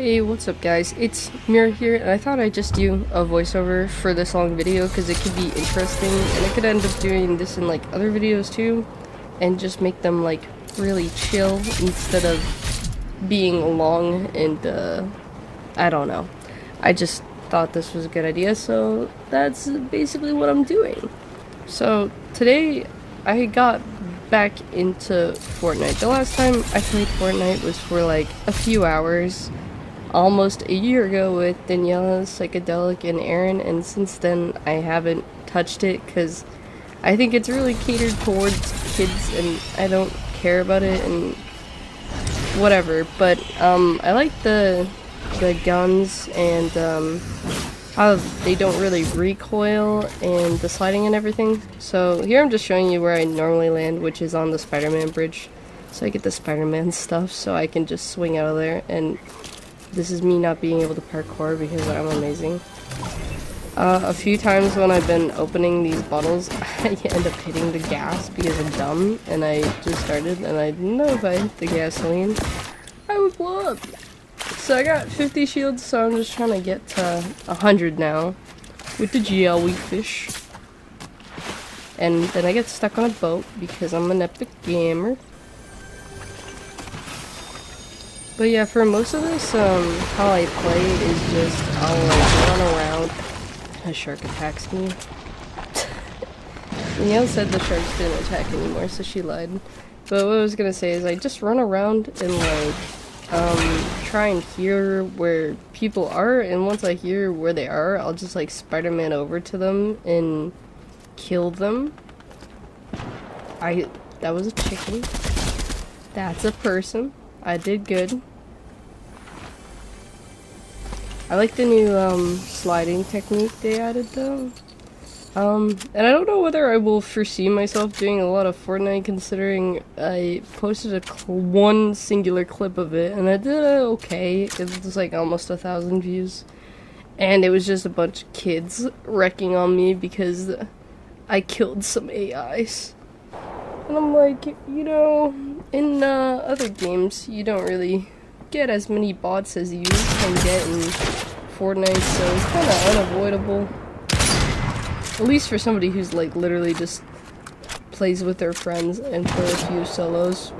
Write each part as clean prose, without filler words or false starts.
Hey, what's up guys? It's Mira here, and I thought I'd just do a voiceover for this long video because it could be interesting, and I could end up doing this in like other videos too, and just make them like really chill instead of being long and I don't know. I just thought this was a good idea, so that's basically what I'm doing. So today I got back into Fortnite. The last time I played Fortnite was for like a few hours, almost a year ago with Daniela, Psychedelic, and Aaron, and since then I haven't touched it because I think it's really catered towards kids and I don't care about it and whatever. But I like the guns and how they don't really recoil and the sliding and everything. So here I'm just showing you where I normally land, which is on the Spider-Man bridge. So I get the Spider-Man stuff so I can just swing out of there, and this is me not being able to parkour because I'm amazing. A few times when I've been opening these bottles, I end up hitting the gas because I'm dumb, and I just started, and I didn't know if I hit the gasoline, I would blow up. So I got 50 shields, so I'm just trying to get to 100 now with the jellyfish. And then I get stuck on a boat because I'm an epic gamer. But yeah, for most of this, how I play is just I'll like run around. A shark attacks me. Neil said the sharks didn't attack anymore, so she lied. But what I was gonna say is I just run around and like try and hear where people are, and once I hear where they are, I'll just like Spider-Man over to them and kill them. That was a chicken. That's a person. I did good. I like the new sliding technique they added though. And I don't know whether I will foresee myself doing a lot of Fortnite, considering I posted one singular clip of it and I did okay. It was like almost 1,000 views. And it was just a bunch of kids wrecking on me because I killed some AIs. And I'm like, you know, in other games, you don't really get as many bots as you can get in Fortnite, so it's kind of unavoidable. At least for somebody who's like literally just plays with their friends and play a few solos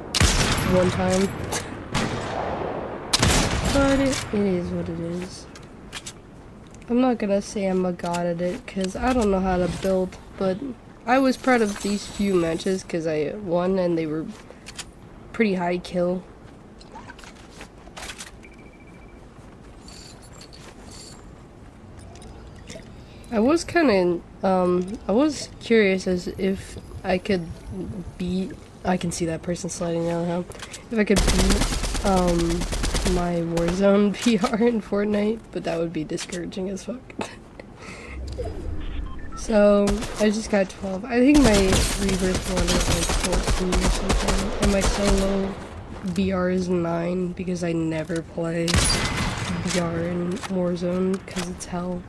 one time. But it is what it is. I'm not gonna say I'm a god at it, because I don't know how to build, but I was proud of these few matches because I won and they were pretty high kill. I was kind of, I was curious as if I could beat, I can see that person sliding down, huh? If I could beat, my Warzone PR in Fortnite, but that would be discouraging as fuck. So, I just got 12. I think my rebirth one is like 14 or something, and my solo BR is 9 because I never play BR in Warzone because it's hell.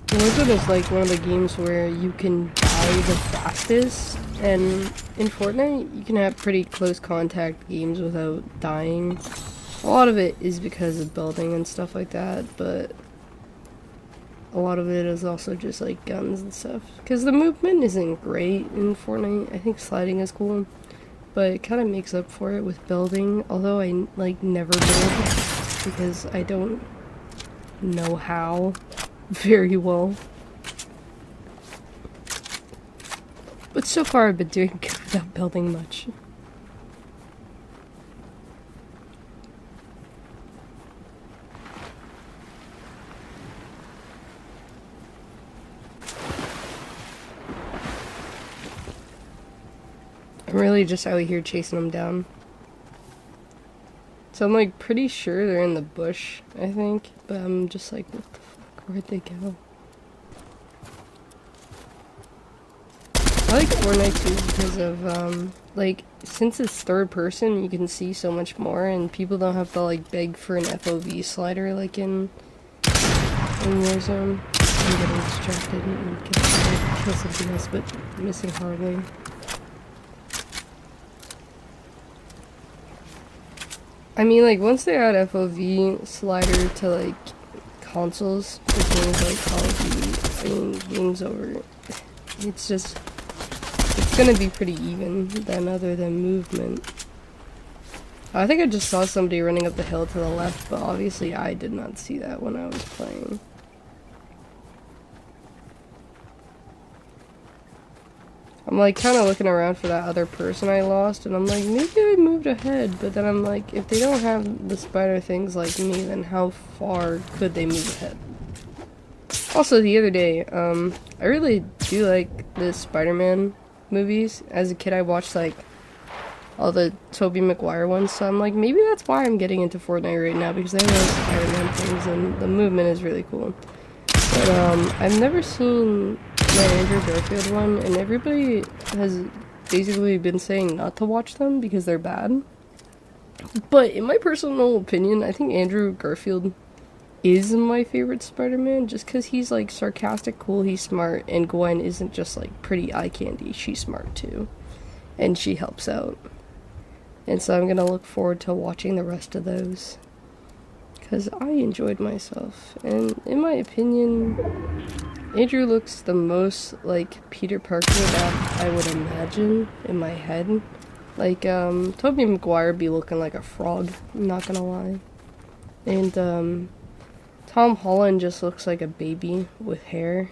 Warzone is like one of the games where you can die the fastest, and in Fortnite you can have pretty close contact games without dying. A lot of it is because of building and stuff like that, but a lot of it is also just like guns and stuff. Because the movement isn't great in Fortnite. I think sliding is cool, but it kind of makes up for it with building, although I like never build because I don't know how very well. But so far I've been doing good without building much. I'm really just out here chasing them down. So I'm like pretty sure they're in the bush, I think, but I'm just like, what the fuck, where'd they go? I like Fortnite too because of, like, since it's third person, you can see so much more, and people don't have to like beg for an FOV slider like in Warzone. I'm getting distracted and kill something else, but missing hardly. I mean, like, once they add FOV slider to, like, consoles for games like Call of Duty, I mean, game's over. It's just, it's gonna be pretty even then, other than movement. I think I just saw somebody running up the hill to the left, but obviously I did not see that when I was playing. I'm like kind of looking around for that other person I lost, and I'm like, maybe I moved ahead, but then I'm like, if they don't have the spider things like me, then how far could they move ahead? Also, the other day, I really do like the Spider-Man movies. As a kid, I watched like all the Tobey Maguire ones, so I'm like, maybe that's why I'm getting into Fortnite right now, because they have those Spider-Man things, and the movement is really cool. But, I've never seen that Andrew Garfield one, and everybody has basically been saying not to watch them because they're bad. But in my personal opinion, I think Andrew Garfield is my favorite Spider-Man, just because he's like sarcastic, cool, he's smart, and Gwen isn't just like pretty eye candy, she's smart too. And she helps out. And so I'm gonna look forward to watching the rest of those, because I enjoyed myself. And in my opinion, Andrew looks the most like Peter Parker that I would imagine in my head. Like, Tobey Maguire be looking like a frog, I'm not gonna lie. And, Tom Holland just looks like a baby with hair.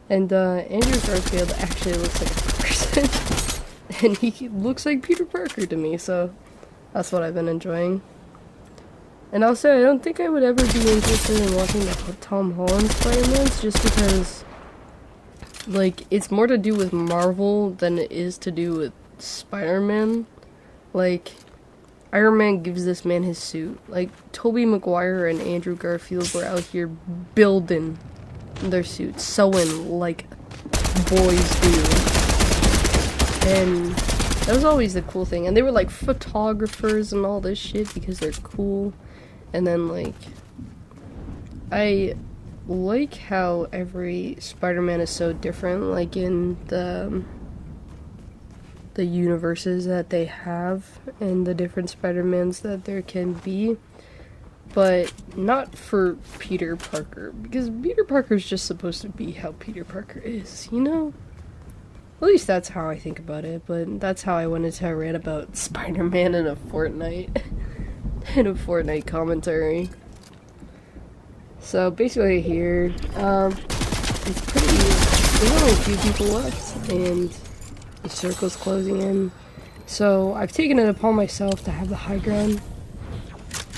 And, Andrew Garfield actually looks like a person. And he looks like Peter Parker to me, so that's what I've been enjoying. And I'll say, I don't think I would ever be interested in watching the Tom Holland Spider-Mans, just because, like, it's more to do with Marvel than it is to do with Spider-Man. Like, Iron Man gives this man his suit. Like, Tobey Maguire and Andrew Garfield were out here building their suits, sewing like boys do. And that was always the cool thing. And they were like photographers and all this shit because they're cool. And then, like, I like how every Spider-Man is so different, like in the universes that they have and the different Spider-Mans that there can be, but not for Peter Parker, because Peter Parker's just supposed to be how Peter Parker is, you know? At least that's how I think about it, but that's how I wanted to read about Spider-Man in a Fortnite, in a Fortnite commentary. So basically here, it's pretty, there's only a few people left, and the circle's closing in. So I've taken it upon myself to have the high ground,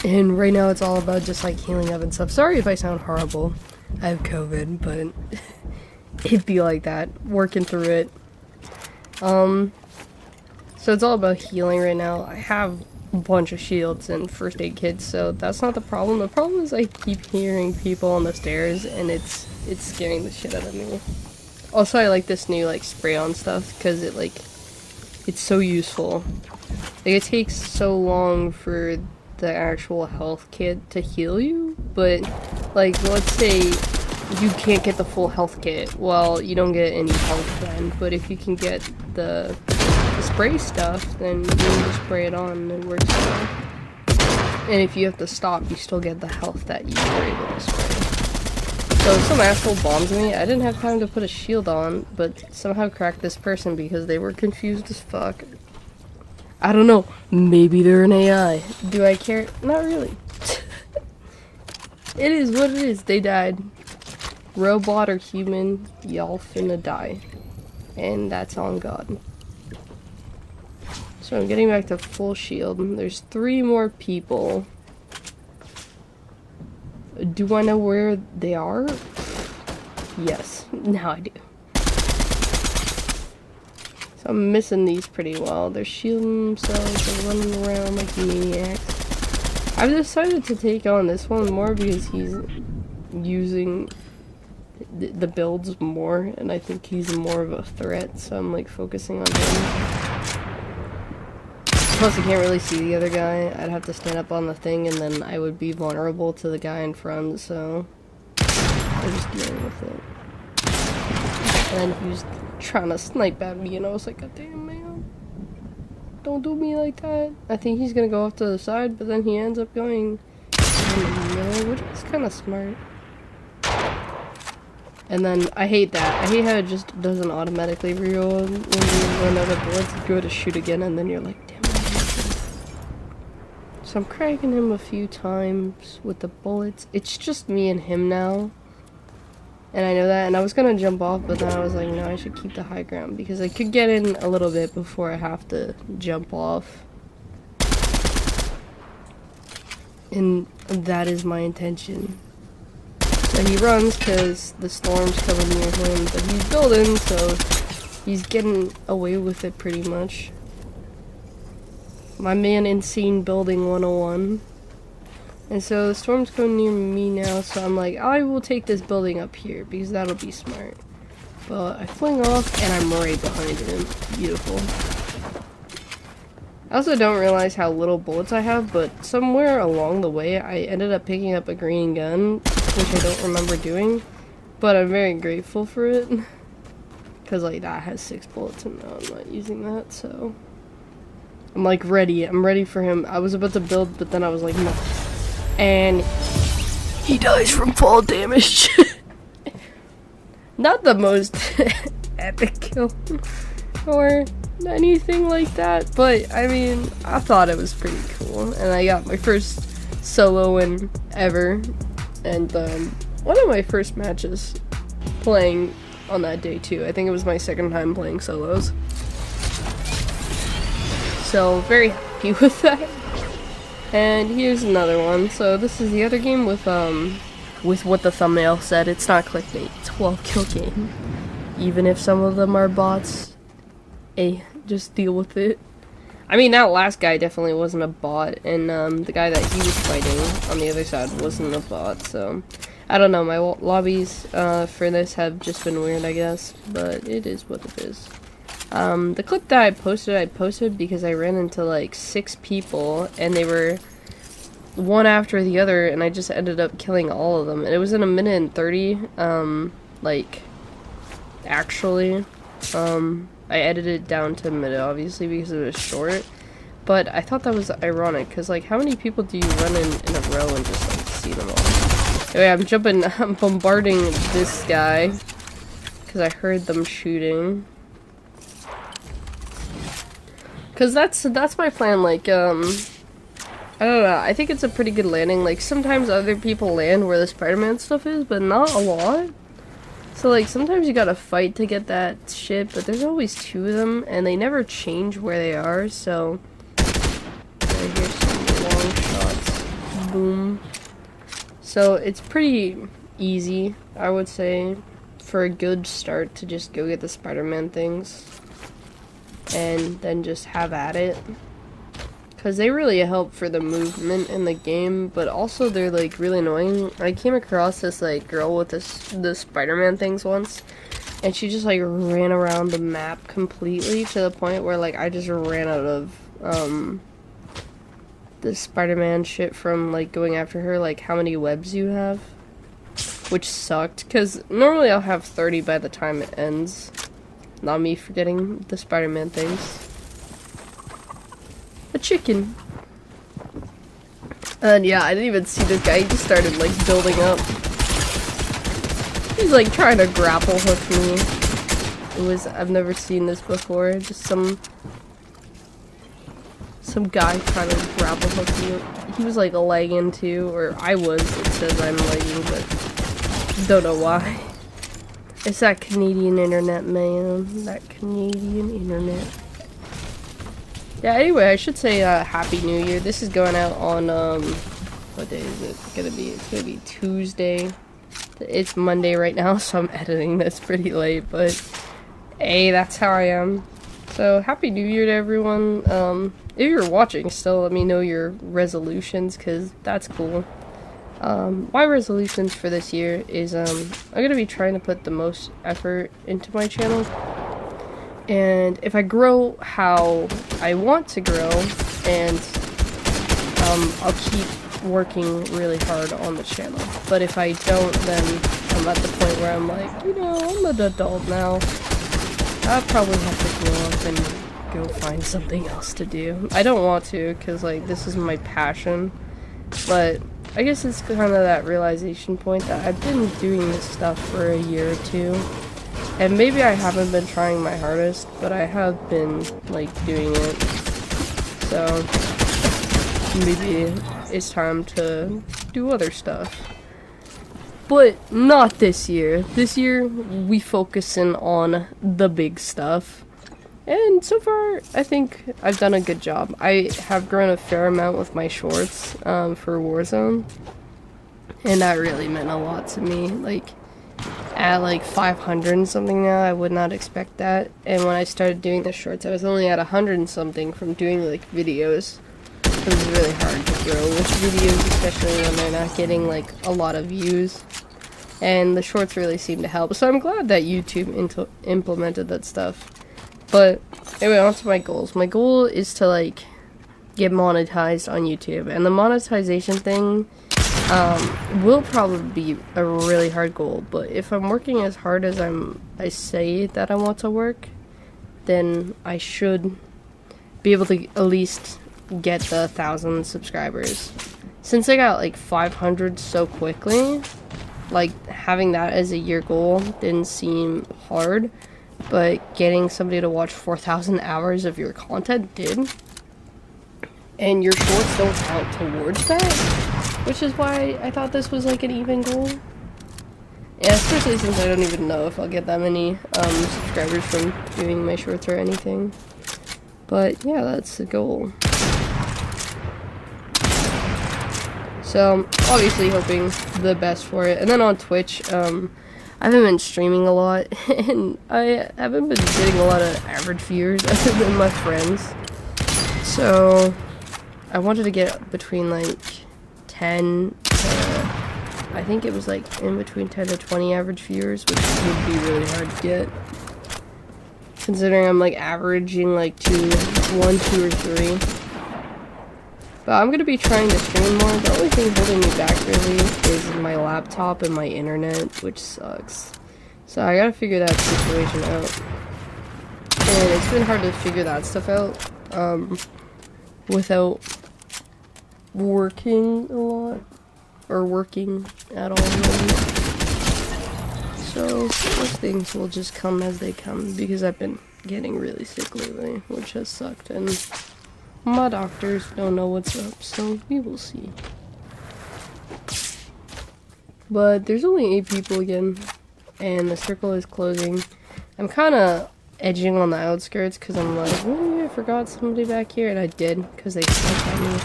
and right now it's all about just like healing up and stuff. Sorry if I sound horrible, I have COVID, but it'd be like that, working through it. So it's all about healing right now. I have a bunch of shields and first aid kits, so that's not the problem. The problem is I keep hearing people on the stairs, and it's scaring the shit out of me. Also, I like this new like spray on stuff because it like, it's so useful. Like, it takes so long for the actual health kit to heal you, but like, let's say you can't get the full health kit, well, you don't get any health then, but if you can get the spray stuff, then you can just spray it on and it works well. And if you have to stop, you still get the health that you were able to spray. So if some asshole bombs me, I didn't have time to put a shield on, but somehow cracked this person because they were confused as fuck. I don't know, maybe they're an AI. Do I care? Not really. It is what it is, they died. Robot or human, y'all finna die. And that's on God. So I'm getting back to full shield. There's 3 more people. Do I know where they are? Yes, now I do. So I'm missing these pretty well. They're shielding themselves, they're running around like maniacs. I've decided to take on this one more because he's using the builds more, and I think he's more of a threat, so I'm like focusing on him. Plus I can't really see the other guy. I'd have to stand up on the thing and then I would be vulnerable to the guy in front, so I'm just dealing with it. And then he was trying to snipe at me and I was like, God damn, man. Don't do me like that. I think he's gonna go off to the side, but then he ends up going in the middle, which is kind of smart. And then I hate that. I hate how it just doesn't automatically reload when you run out of bullets. You go to shoot again, and then you're like, damn it. So I'm cracking him a few times with the bullets. It's just me and him now. And I know that, and I was gonna jump off, but then I was like, no, I should keep the high ground, because I could get in a little bit before I have to jump off. And that is my intention. So he runs because the storm's coming near him, but he's building, so he's getting away with it pretty much. My man Insane Building 101. And so the storm's coming near me now, so I'm like, I will take this building up here, because that'll be smart. But I fling off, and I'm right behind him. Beautiful. I also don't realize how little bullets I have, but somewhere along the way, I ended up picking up a green gun, which I don't remember doing, but I'm very grateful for it. Because, like, that has 6 bullets, and now I'm not using that, so... I'm, like, ready. I'm ready for him. I was about to build, but then I was like, no. And he dies from fall damage. Not the most epic kill or anything like that, but I mean, I thought it was pretty cool, and I got my first solo win ever, and one of my first matches playing on that day too. I think it was my second time playing solos, so very happy with that. And here's another one. So this is the other game with what the thumbnail said. It's not clickbait. It's a 12-kill game. Even if some of them are bots, hey, just deal with it. I mean, that last guy definitely wasn't a bot, and the guy that he was fighting on the other side wasn't a bot. So I don't know. My lobbies for this have just been weird, I guess, but it is what it is. The clip that I posted because I ran into like 6 people, and they were one after the other, and I just ended up killing all of them. And it was in 1:30, like, actually, I edited it down to a minute, obviously, because it was short, but I thought that was ironic, because, like, how many people do you run in a row and just, like, see them all? Anyway, I'm bombarding this guy, because I heard them shooting. Cause that's my plan, like, I don't know, I think it's a pretty good landing. Like, sometimes other people land where the Spider-Man stuff is, but not a lot. So, like, sometimes you gotta fight to get that shit, but there's always 2 of them, and they never change where they are, so... Here's some long shots. Boom. So, it's pretty easy, I would say, for a good start to just go get the Spider-Man things. And then just have at it, because they really help for the movement in the game, but also they're like really annoying. I came across this like girl with the Spider-Man things once, and she just like ran around the map completely to the point where like I just ran out of the Spider-Man shit from like going after her, like how many webs you have, which sucked, because normally I'll have 30 by the time it ends. Not me forgetting the Spider-Man things. A chicken. And yeah, I didn't even see this guy. He just started like building up. He's like trying to grapple hook me. I've never seen this before. Just some guy trying to grapple hook me. He was like lagging too, or I was. It says I'm lagging, but don't know why. It's that Canadian internet, man. That Canadian internet. Yeah, anyway, I should say Happy New Year. This is going out on, what day is it gonna be? It's gonna be Tuesday. It's Monday right now, so I'm editing this pretty late, but hey, that's how I am. So, Happy New Year to everyone. If you're watching still, let me know your resolutions, because that's cool. My resolutions for this year is, I'm gonna be trying to put the most effort into my channel, and if I grow how I want to grow, and, I'll keep working really hard on the channel, but if I don't, then I'm at the point where I'm like, you know, I'm an adult now, I probably have to grow up and go find something else to do. I don't want to, because, like, this is my passion, but I guess it's kind of that realization point that I've been doing this stuff for a year or two, and maybe I haven't been trying my hardest, but I have been, like, doing it, so maybe it's time to do other stuff. But not this year. This year, we focusing on the big stuff. And so far, I think I've done a good job. I have grown a fair amount with my shorts for Warzone. And that really meant a lot to me. Like, at like 500 and something now, I would not expect that. And when I started doing the shorts, I was only at 100 and something from doing like videos. It was really hard to grow with videos, especially when they're not getting like a lot of views. And the shorts really seem to help. So I'm glad that YouTube implemented that stuff. But anyway, on to my goals. My goal is to like get monetized on YouTube. And the monetization thing will probably be a really hard goal. But if I'm working as hard as I say that I want to work, then I should be able to at least get the 1,000 subscribers. Since I got like 500 so quickly, like having that as a year goal didn't seem hard, but getting somebody to watch 4,000 hours of your content did. And your shorts don't count towards that, which is why I thought this was like an even goal. Yeah, especially since I don't even know if I'll get that many subscribers from doing my shorts or anything. But yeah, that's the goal. So, obviously hoping the best for it. And then on Twitch, I haven't been streaming a lot, and I haven't been getting a lot of average viewers other than my friends. So, I wanted to get between like 10 to, I think it was like in between 10 to 20 average viewers, which would be really hard to get. Considering I'm like averaging like 1, 2, or 3. But I'm gonna be trying to stream more. The only thing holding me back really is my laptop and my internet, which sucks. So I gotta figure that situation out. And it's been hard to figure that stuff out without working a lot or working at all really. So those things will just come as they come because I've been getting really sick lately, which has sucked, and my doctors don't know what's up, so we will see. But there's only 8 people again, and the circle is closing. I'm kind of edging on the outskirts because I'm like, oh, I forgot somebody back here, and I did because they sniped at me.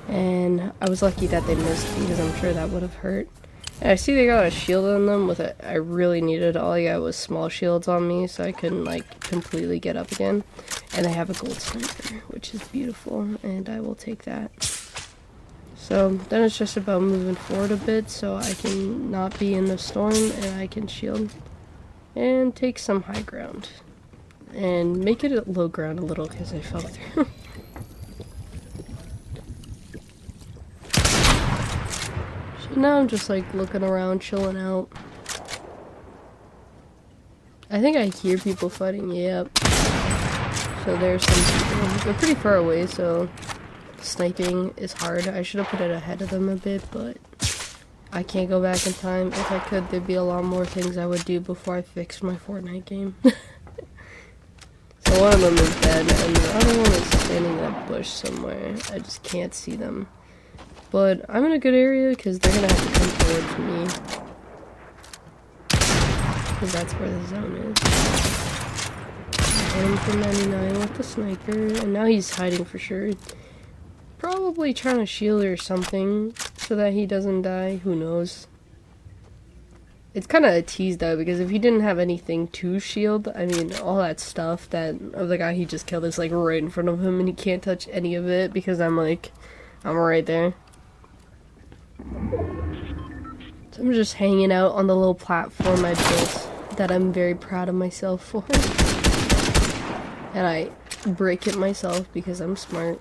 And I was lucky that they missed because I'm sure that would have hurt. And I see they got a shield on them with it. I really needed all I got was small shields on me so I couldn't like completely get up again. And they have a gold sniper, which is beautiful, and I will take that. So then it's just about moving forward a bit so I can not be in the storm and I can shield and take some high ground and make it at low ground a little because I fell through. Now I'm just like looking around, chilling out. I think I hear people fighting, yep. So there's some people. They're pretty far away, so sniping is hard. I should have put it ahead of them a bit, but I can't go back in time. If I could, there'd be a lot more things I would do before I fixed my FORTNITE game. So one of them is dead, and the other one is standing in a bush somewhere. I just can't see them. But I'm in a good area because they're gonna have to come towards me. Because that's where the zone is. Hit him for 99 with the sniper, and now he's hiding for sure. Probably trying to shield or something so that he doesn't die. Who knows? It's kind of a tease though, because if he didn't have anything to shield, I mean, all that stuff that of the guy he just killed is like right in front of him, and he can't touch any of it because I'm right there. So I'm just hanging out on the little platform I built that I'm very proud of myself for. And I break it myself because I'm smart.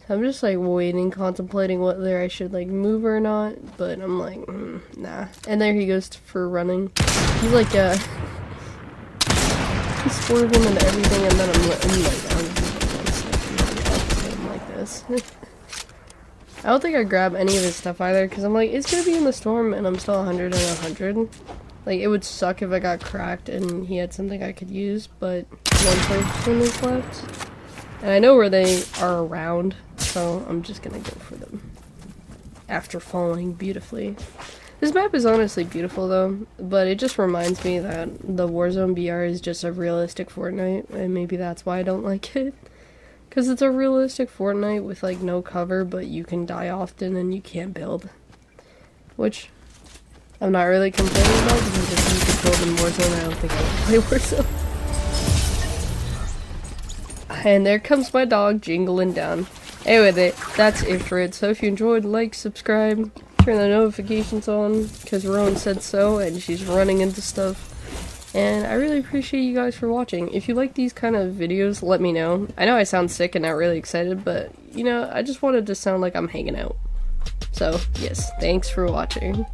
So I'm just like waiting, contemplating whether I should like move or not, but I'm like, nah. And there he goes for running. He's like, he's swerving and everything, and then I'm like, like this. I don't think I grab any of his stuff either, because I'm like, it's gonna be in the storm, and I'm still 100 and 100. Like, it would suck if I got cracked and he had something I could use, but one person is left. And I know where they are around, so I'm just gonna go for them. After falling beautifully. This map is honestly beautiful though, but it just reminds me that the Warzone BR is just a realistic Fortnite, and maybe that's why I don't like it. Because it's a realistic Fortnite with like no cover, but you can die often and you can't build. Which I'm not really complaining about, because if you could build in Warzone, I don't think I would play Warzone. And there comes my dog jingling down. Anyway, that's it for it. So if you enjoyed, like, subscribe, turn the notifications on, because Rowan said so, and she's running into stuff. And I really appreciate you guys for watching. If you like these kind of videos, let me know. I know I sound sick and not really excited, but, you know, I just wanted to sound like I'm hanging out. So, yes, thanks for watching.